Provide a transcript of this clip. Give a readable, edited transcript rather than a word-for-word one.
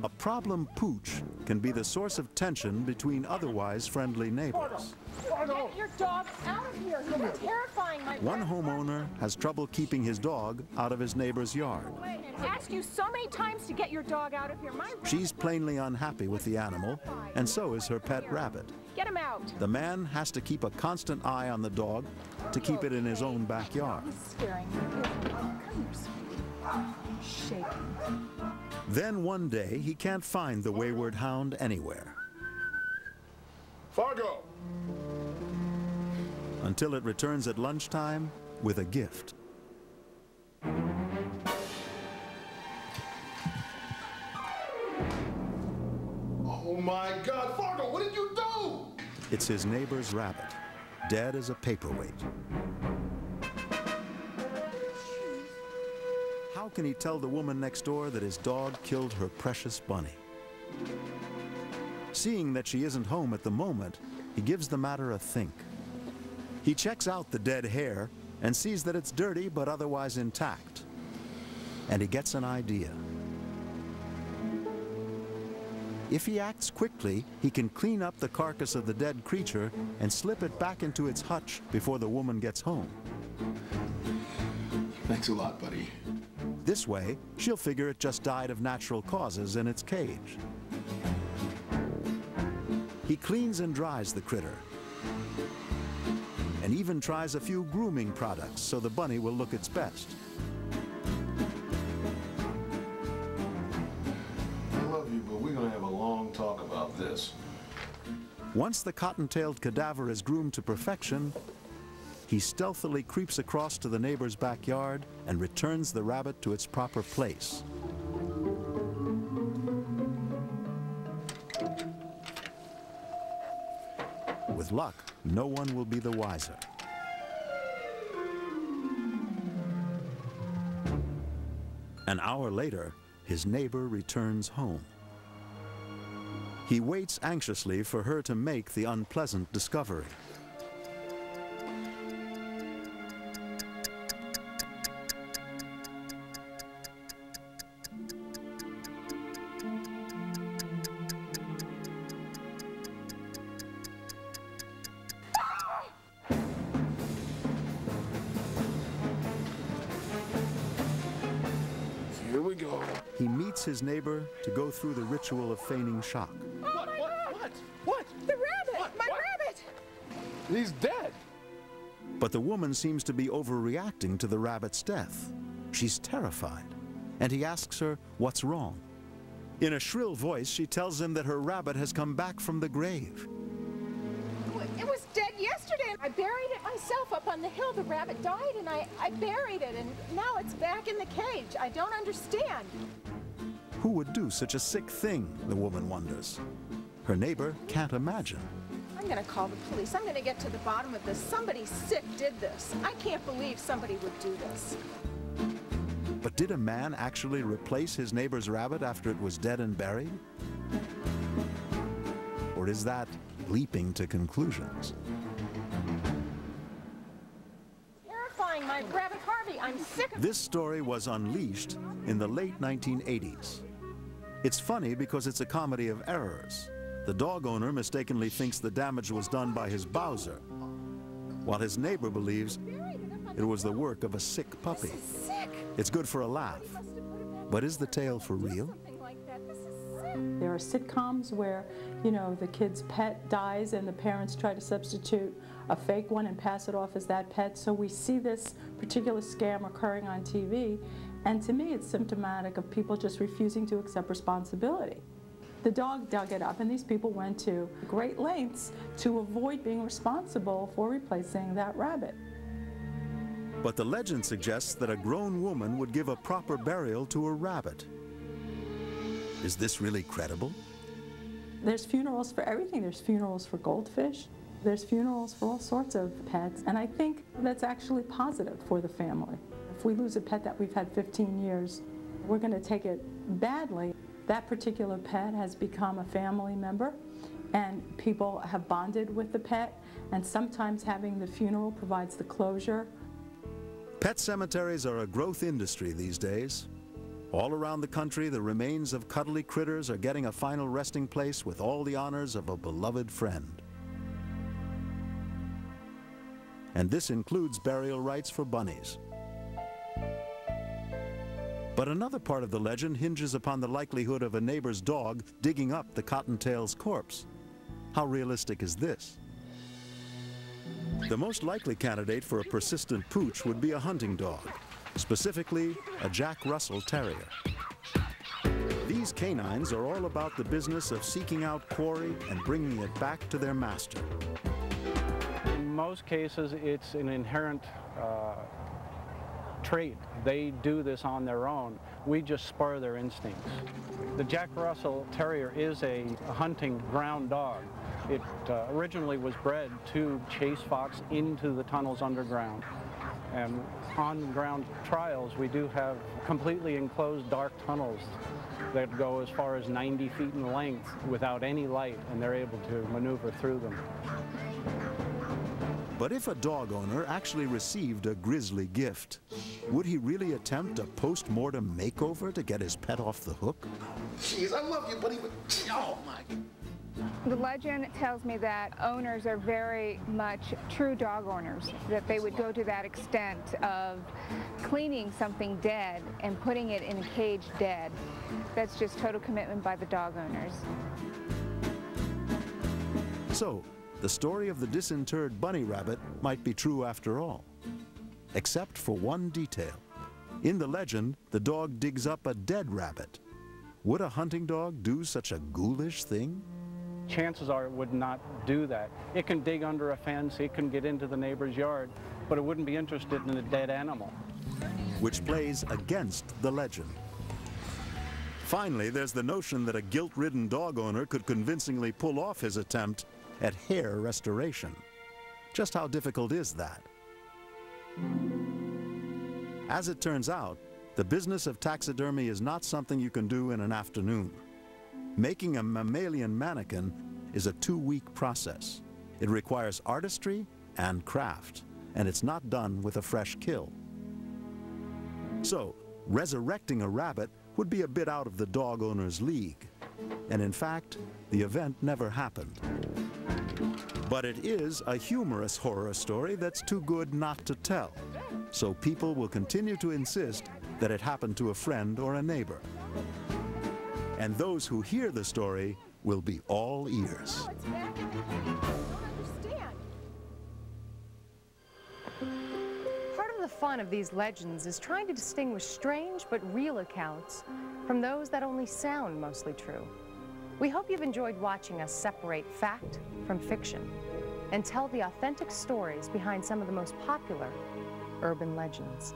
A problem pooch can be the source of tension between otherwise friendly neighbors. Get your dog out of here. You're terrifying my One homeowner has trouble keeping his dog out of his neighbor's yard. I asked you so many times to get your dog out of here. She's plainly unhappy with the animal, and so is her pet rabbit. Get him out. The man has to keep a constant eye on the dog to keep it in his own backyard. He's scaring me. Come here, sweetie. Shaking. Then one day, he can't find the wayward hound anywhere. Fargo! Until it returns at lunchtime with a gift. Oh my God, Fargo, what did you do? It's his neighbor's rabbit, dead as a paperweight. How can he tell the woman next door that his dog killed her precious bunny? Seeing that she isn't home at the moment, he gives the matter a think. He checks out the dead hair and sees that it's dirty but otherwise intact. And he gets an idea. If he acts quickly, he can clean up the carcass of the dead creature and slip it back into its hutch before the woman gets home. Thanks a lot, buddy. This way, she'll figure it just died of natural causes in its cage. He cleans and dries the critter, and even tries a few grooming products so the bunny will look its best. I love you, but we're gonna have a long talk about this. Once the cotton-tailed cadaver is groomed to perfection, he stealthily creeps across to the neighbor's backyard and returns the rabbit to its proper place. With luck, no one will be the wiser. An hour later, his neighbor returns home. He waits anxiously for her to make the unpleasant discovery. Here we go. He meets his neighbor to go through the ritual of feigning shock. Oh my God! What? The rabbit! My rabbit! He's dead. But the woman seems to be overreacting to the rabbit's death. She's terrified, and he asks her what's wrong. In a shrill voice, she tells him that her rabbit has come back from the grave. It was dead yesterday. I buried it myself up on the hill. The rabbit died, and I buried it, and now it's back in the cage. I don't understand. Who would do such a sick thing, the woman wonders. Her neighbor can't imagine. I'm going to call the police. I'm going to get to the bottom of this. Somebody sick did this. I can't believe somebody would do this. But did a man actually replace his neighbor's rabbit after it was dead and buried? Or is that leaping to conclusions? Terrifying, my rabbit Harvey. I'm sick of This story was unleashed in the late 1980s. It's funny because it's a comedy of errors. The dog owner mistakenly thinks the damage was done by his Bowser, while his neighbor believes it was the work of a sick puppy. sick. It's good for a laugh, but is the tale for real? Something like that. This is sick. There are sitcoms where, you know, the kid's pet dies and the parents try to substitute a fake one and pass it off as that pet. So we see this particular scam occurring on TV, and to me it's symptomatic of people just refusing to accept responsibility. The dog dug it up, and these people went to great lengths to avoid being responsible for replacing that rabbit. But the legend suggests that a grown woman would give a proper burial to a rabbit. Is this really credible? There's funerals for everything. There's funerals for goldfish. There's funerals for all sorts of pets, and I think that's actually positive for the family. If we lose a pet that we've had 15 years, we're going to take it badly. That particular pet has become a family member, and people have bonded with the pet, and sometimes having the funeral provides the closure. Pet cemeteries are a growth industry these days. All around the country, the remains of cuddly critters are getting a final resting place with all the honors of a beloved friend. And this includes burial rites for bunnies. But another part of the legend hinges upon the likelihood of a neighbor's dog digging up the cottontail's corpse. How realistic is this? The most likely candidate for a persistent pooch would be a hunting dog, specifically a Jack Russell Terrier. These canines are all about the business of seeking out quarry and bringing it back to their master. In most cases, it's an inherent trait. They do this on their own. We just spur their instincts. The Jack Russell Terrier is a hunting ground dog. It originally was bred to chase fox into the tunnels underground. And on ground trials, we do have completely enclosed dark tunnels that go as far as 90 feet in length without any light, and they're able to maneuver through them. But if a dog owner actually received a grisly gift, would he really attempt a post-mortem makeover to get his pet off the hook? Jeez, I love you, buddy, but oh my. The legend tells me that owners are very much true dog owners, that they would go to that extent of cleaning something dead and putting it in a cage dead. That's just total commitment by the dog owners. So, the story of the disinterred bunny rabbit might be true after all. Except for one detail. In the legend, the dog digs up a dead rabbit. Would a hunting dog do such a ghoulish thing? Chances are it would not do that. It can dig under a fence, it can get into the neighbor's yard, but it wouldn't be interested in a dead animal. Which plays against the legend. Finally, there's the notion that a guilt-ridden dog owner could convincingly pull off his attempt at hair restoration. Just how difficult is that? As it turns out, the business of taxidermy is not something you can do in an afternoon. Making a mammalian mannequin is a 2-week process. It requires artistry and craft, and it's not done with a fresh kill. So, resurrecting a rabbit would be a bit out of the dog owner's league. And in fact, the event never happened. But it is a humorous horror story that's too good not to tell. So people will continue to insist that it happened to a friend or a neighbor. And those who hear the story will be all ears. Oh, it's back in the cage. I don't understand. Part of the fun of these legends is trying to distinguish strange but real accounts from those that only sound mostly true. We hope you've enjoyed watching us separate fact from fiction and tell the authentic stories behind some of the most popular urban legends.